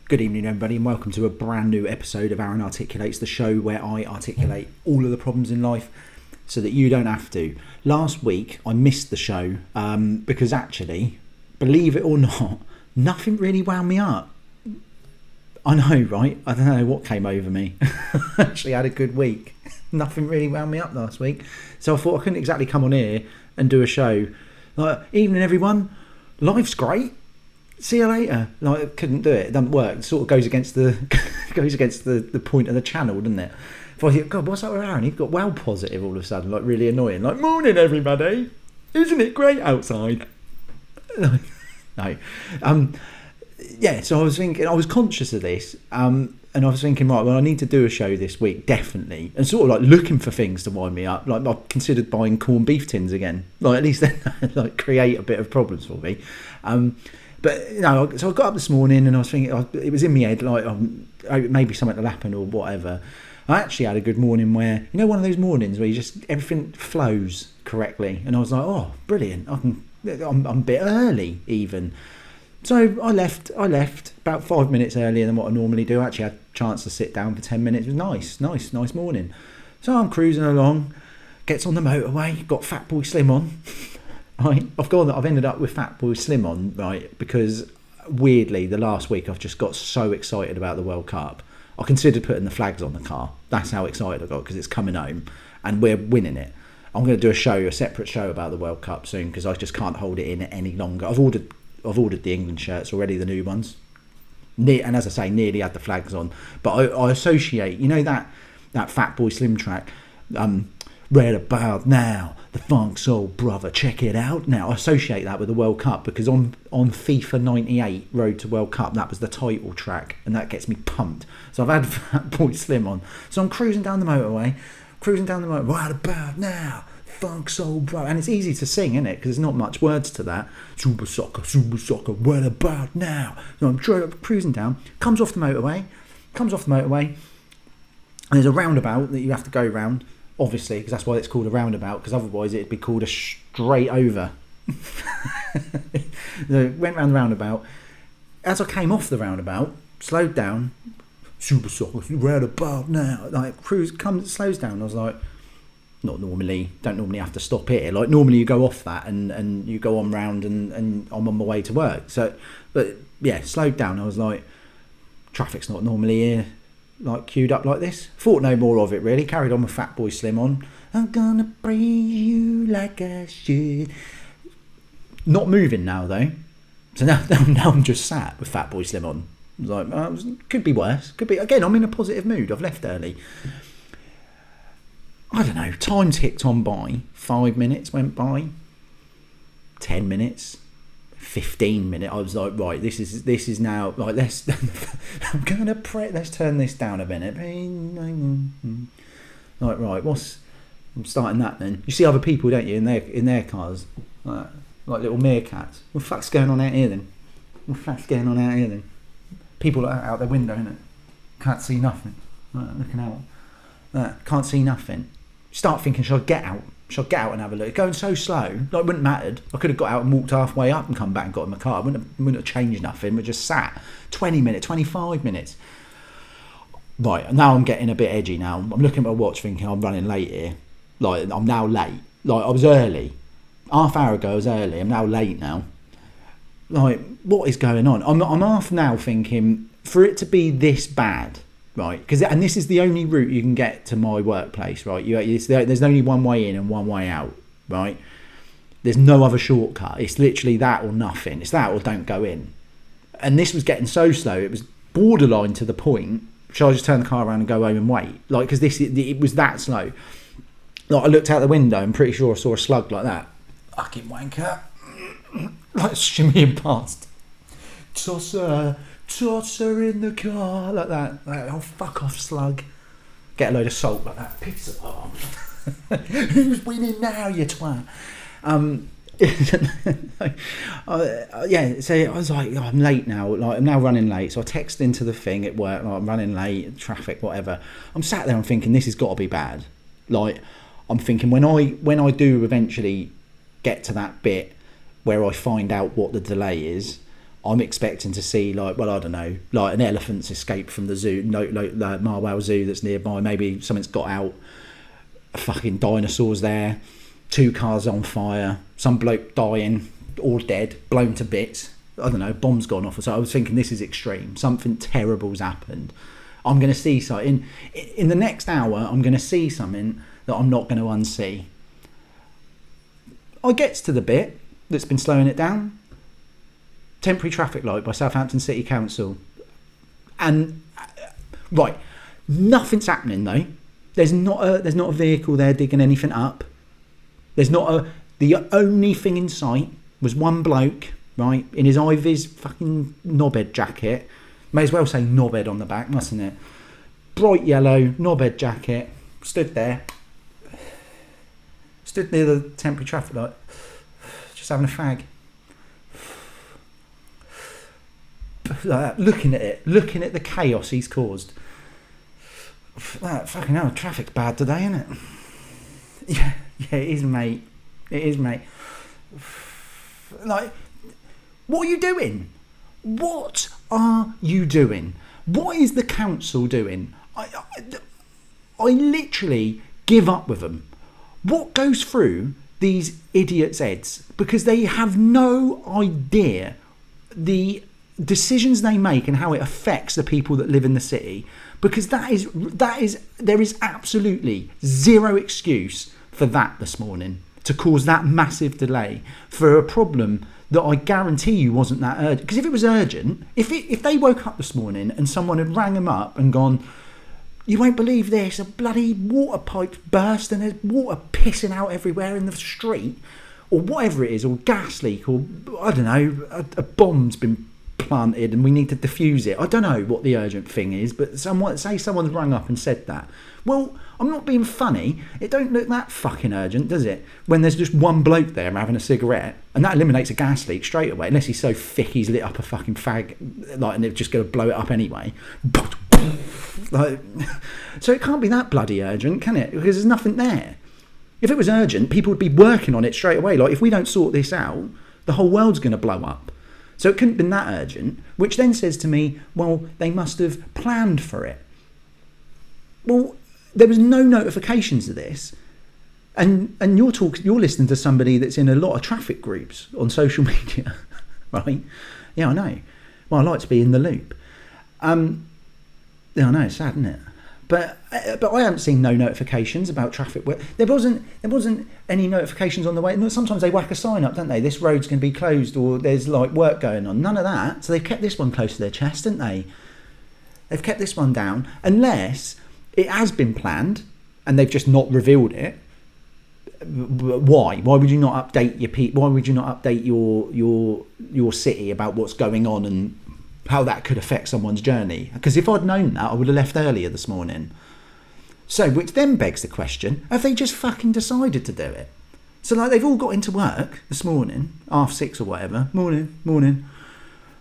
Good evening, everybody, and welcome to a brand new episode of ArranArticulates, the show where I articulate all of the problems in life so that you don't have to. Last week, I missed the show because actually, believe it or not, nothing really wound me up. I know, right? I don't know what came over me. Actually had a good week. Nothing really wound me up last week. So I thought I couldn't exactly come on here and do a show. Like, evening, everyone. Life's great. See you later. Like, I couldn't do it. It doesn't work. It sort of goes against the the point of the channel, doesn't it? If I think, God, what's up with Aaron? He's got wow positive all of a sudden, like really annoying. Like, morning, everybody. Isn't it great outside? No. Yeah, so I was thinking, I was conscious of this, and I was thinking, right, well, I need to do a show this week, definitely, and sort of like looking for things to wind me up. Like, I considered buying corned beef tins again. Like, at least then, like, create a bit of problems for me. But you know, so I got up this morning and I was thinking, it was in my head, like, maybe something will happen or whatever. I actually had a good morning where, you know, one of those mornings where you just, everything flows correctly, and I was like, oh, brilliant! I'm a bit early even. So I left about 5 minutes earlier than what I normally do. I actually had a chance to sit down for 10 minutes. It was nice morning. So I'm cruising along, gets on the motorway, got Fat Boy Slim on. Right, I've ended up with Fat Boy Slim on, right, because weirdly the last week I've just got so excited about the World Cup. I considered putting the flags on the car. That's how excited I got, because it's coming home and we're winning it. I'm going to do a separate show about the World Cup soon, because I just can't hold it in any longer. I've ordered the England shirts already, the new ones, and as I say, nearly had the flags on. But I associate, you know, that Fat Boy Slim track, right about now, the funk soul brother, check it out. Now I associate that with the World Cup, because on FIFA 98 Road to World Cup, that was the title track, and that gets me pumped. So I've had Fat Boy Slim on, so I'm cruising down the motorway, right about now, funk soul brother, and it's easy to sing, isn't it, because there's not much words to that. Super soccer, right about now. So I'm cruising down, comes off the motorway, and there's a roundabout that you have to go round, obviously, because that's why it's called a roundabout, because otherwise it'd be called a straight over. So went round the roundabout. As I came off the roundabout, slowed down, super soccer, right about now, like, slows down. I was like, don't normally have to stop here. Like, normally you go off that and you go on round and I'm on my way to work. So, but yeah, slowed down. I was like, traffic's not normally here, like, queued up like this. Thought no more of it, really. Carried on with Fat Boy Slim on. I'm gonna praise you like I should. Not moving now though. So now I'm just sat with Fat Boy Slim on. I was like, could be worse. Could be, again, I'm in a positive mood. I've left early. I don't know, time's ticked on by. 5 minutes went by, 10 minutes, 15 minutes. I was like, right, this is now, like, let's turn this down a minute. Like, right, I'm starting that then. You see other people, don't you, in their cars, like little meerkats. What the fuck's going on out here then? People are out their window, innit? Can't see nothing. Looking out. Can't see nothing. Start thinking, should I get out and have a look? Going so slow, like, it wouldn't have mattered. I could have got out and walked halfway up and come back and got in my car. I wouldn't have changed nothing. We just sat 20 minutes, 25 minutes. Right, now I'm getting a bit edgy now. I'm looking at my watch thinking I'm running late here. Like, I'm now late. Like, I was early. Half hour ago I was early. I'm now late now. Like, what is going on? I'm half now thinking, for it to be this bad, right, and this is the only route you can get to my workplace, right? There's only one way in and one way out, right? There's no other shortcut. It's literally that or nothing. It's that or don't go in. And this was getting so slow, it was borderline to the point, shall I just turn the car around and go home and wait? Like, because it was that slow. Like, I looked out the window, I'm pretty sure I saw a slug like that. Fucking wanker. Like, shimmying past. Tosser in the car, like that. Like, oh, fuck off, slug. Get a load of salt like that. Piss it off. Who's winning now, you twat? Yeah, so I was like, oh, I'm late now. Like, I'm now running late. So I text into the thing at work, like, I'm running late, traffic, whatever. I'm sat there, I'm thinking, this has got to be bad. Like, I'm thinking, when I do eventually get to that bit where I find out what the delay is, I'm expecting to see, like, well, I don't know, like an elephant's escaped from the zoo, Marwell Zoo that's nearby. Maybe something's got out. Fucking dinosaurs there. 2 cars on fire. Some bloke dying, all dead, blown to bits. I don't know, bomb's gone off. So I was thinking, this is extreme. Something terrible's happened. I'm going to see something in the next hour. I'm going to see something that I'm not going to unsee. I gets to the bit that's been slowing it down. Temporary traffic light by Southampton City Council. And right, nothing's happening though. There's not a vehicle there digging anything up. The only thing in sight was one bloke, right, in his high-vis fucking knobhead jacket. May as well say knobhead on the back, mustn't it? Bright yellow knobhead jacket. Stood there. Stood near the temporary traffic light. Just having a fag. Like that, looking at it. Looking at the chaos he's caused. That fucking hell, traffic's bad today, isn't it? Yeah, it is, mate. It is, mate. Like, what are you doing? What are you doing? What is the council doing? I literally give up with them. What goes through these idiots' heads? Because they have no idea the decisions they make and how it affects the people that live in the city. Because there is absolutely zero excuse for that this morning, to cause that massive delay for a problem that I guarantee you wasn't that urgent. Because if it was urgent, if they woke up this morning and someone had rang them up and gone, you won't believe this, a bloody water pipe burst and there's water pissing out everywhere in the street, or whatever it is, or gas leak, or I don't know, a bomb's been planted and we need to defuse it. I don't know what the urgent thing is, but someone's rang up and said that. Well, I'm not being funny. It don't look that fucking urgent, does it? When there's just one bloke there having a cigarette, and that eliminates a gas leak straight away, unless he's so thick he's lit up a fucking fag, like, and they're just going to blow it up anyway. Like, so it can't be that bloody urgent, can it? Because there's nothing there. If it was urgent, people would be working on it straight away. Like, if we don't sort this out, the whole world's going to blow up. So it couldn't have been that urgent, which then says to me, well, they must have planned for it. Well, there was no notifications of this. And you're listening to somebody that's in a lot of traffic groups on social media, right? Yeah, I know. Well, I like to be in the loop. Yeah, I know, it's sad, isn't it? But I haven't seen no notifications about traffic work. There wasn't any notifications on the way. Sometimes they whack a sign up, don't they? This road's going to be closed, or there's like work going on. None of that. So they've kept this one close to their chest, haven't they? They've kept this one down, unless it has been planned and they've just not revealed it. Why? Why would you not update your people? Why would you not update your city about what's going on and how that could affect someone's journey? Because if I'd known that, I would have left earlier this morning. So, which then begs the question, have they just fucking decided to do it? So, like, they've all got into work this morning, 6:30 or whatever. Morning.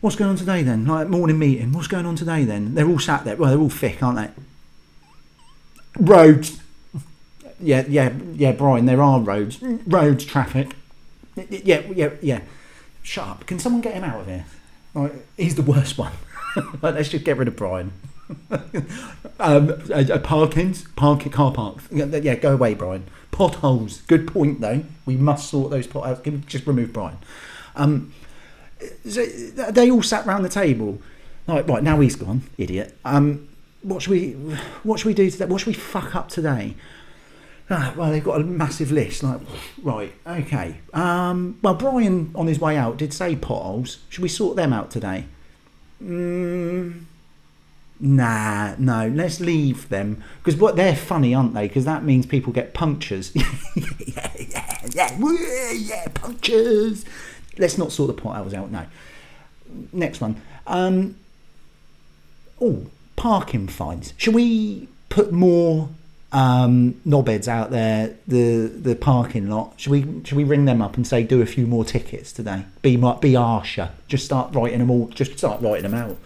What's going on today then? Like, morning meeting. What's going on today then? They're all sat there. Well, they're all thick, aren't they? Roads. Yeah, Brian, there are roads. Roads, traffic. Yeah. Shut up. Can someone get him out of here? Right, he's the worst one. Right, let's just get rid of Brian. Car parks. Yeah, go away, Brian. Potholes. Good point, though. We must sort those potholes. Just remove Brian. So they all sat round the table. Right, now he's gone, idiot. What should we do today? What should we fuck up today? Well, they've got a massive list. Like, right, okay. Well, Brian on his way out did say potholes. Should we sort them out today? No. Let's leave them, because they're funny, aren't they? Because that means people get punctures. yeah, punctures. Let's not sort the potholes out. No. Next one. Parking fines. Should we put more knobheads out there, the parking lot? Should we ring them up and say, do a few more tickets today? Be harsher. Just start writing them all. Just start writing them out.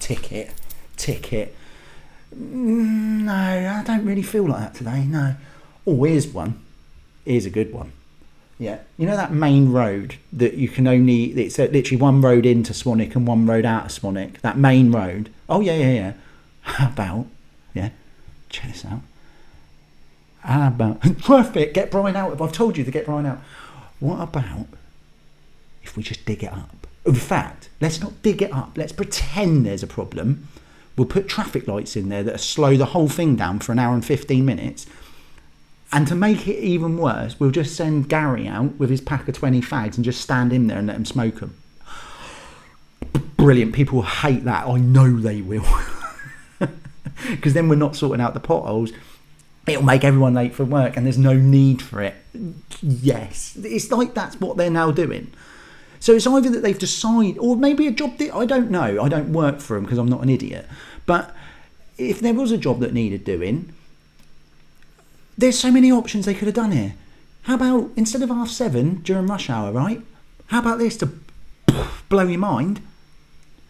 Ticket. No, I don't really feel like that today. No. Oh, here's one. Here's a good one. Yeah, you know that main road that you can only, it's literally one road into Swanwick and one road out of Swanwick, that main road. Oh yeah. How about, yeah, check this out. How about traffic, get Brian out. I've told you to get Brian out. What about if we just dig it up? In fact, let's not dig it up, let's pretend there's a problem. We'll put traffic lights in there that slow the whole thing down for an hour and 15 minutes. And to make it even worse, we'll just send Gary out with his pack of 20 fags and just stand in there and let him smoke them. Brilliant. People will hate that. I know they will. Because then we're not sorting out the potholes. It'll make everyone late for work and there's no need for it. Yes. It's like that's what they're now doing. So it's either that they've decided, or maybe a job that, I don't know. I don't work for them because I'm not an idiot. But if there was a job that needed doing, there's so many options they could have done here. How about, instead of 7:30 during rush hour, right? How about this to blow your mind?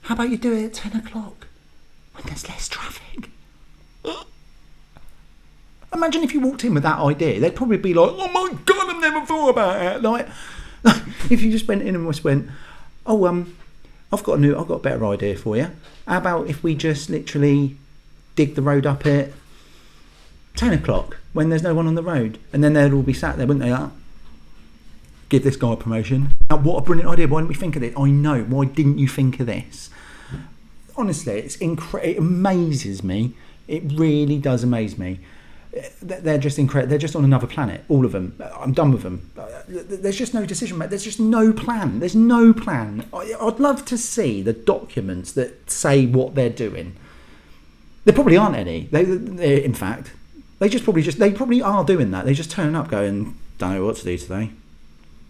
How about you do it at 10 o'clock when there's less traffic? Imagine if you walked in with that idea. They'd probably be like, oh my God, I've never thought about it. Like, if you just went in and just went, oh, I've got a better idea for you. How about if we just literally dig the road up at 10 o'clock when there's no one on the road, and then they'd all be sat there, wouldn't they? Like, give this guy a promotion. Now, what a brilliant idea. Why didn't we think of it? I know. Why didn't you think of this? Honestly, it amazes me. It really does amaze me. They're just incredible. They're just on another planet, all of them. I'm done with them. There's just no decision made. There's just no plan. There's no plan. I'd love to see the documents that say what they're doing. There probably aren't any. In fact, they probably are doing that. They just turn up going, don't know what to do today.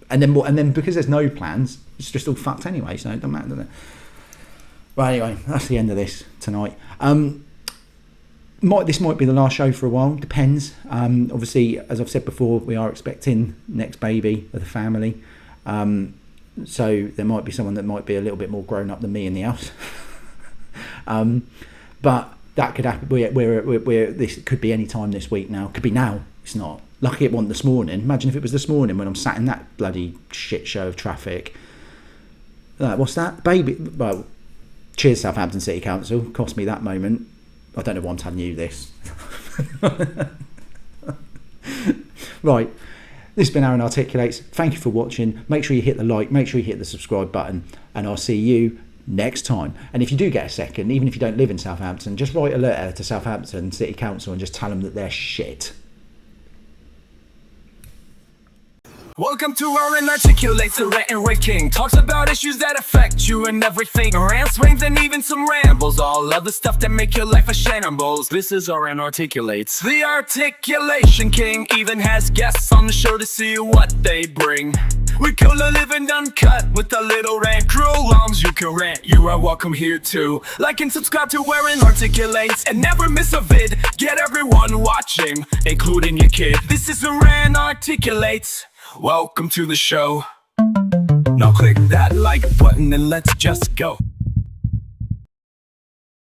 And then because there's no plans, it's just all fucked anyway, so it doesn't matter, does it? Well, anyway, that's the end of this tonight. This might be the last show for a while, depends. Obviously, as I've said before, we are expecting next baby of the family. So there might be someone that might be a little bit more grown up than me in the house. But that could happen. This could be any time this week now. Could be now. It's not. Lucky it wasn't this morning. Imagine if it was this morning when I'm sat in that bloody shit show of traffic. What's that? Baby. Well, cheers Southampton City Council. Cost me that moment. I don't know why I'm telling you this. Right. This has been ArranArticulates. Thank you for watching. Make sure you hit the like. Make sure you hit the subscribe button. And I'll see you next time. And if you do get a second, even if you don't live in Southampton, just write a letter to Southampton City Council and just tell them that they're shit. Welcome to ArranArticulates, the Rant and Rant King. Talks about issues that affect you and everything. Rants, swings, and even some rambles. All of the stuff that make your life a shambles. This is ArranArticulates, the Articulation King. Even has guests on the show to see what they bring. We kill a living uncut with a little rant crew. Longs you can rant, you are welcome here too. Like and subscribe to ArranArticulates and never miss a vid. Get everyone watching, including your kid. This is ArranArticulates. Welcome to the show. Now click that like button and let's just go.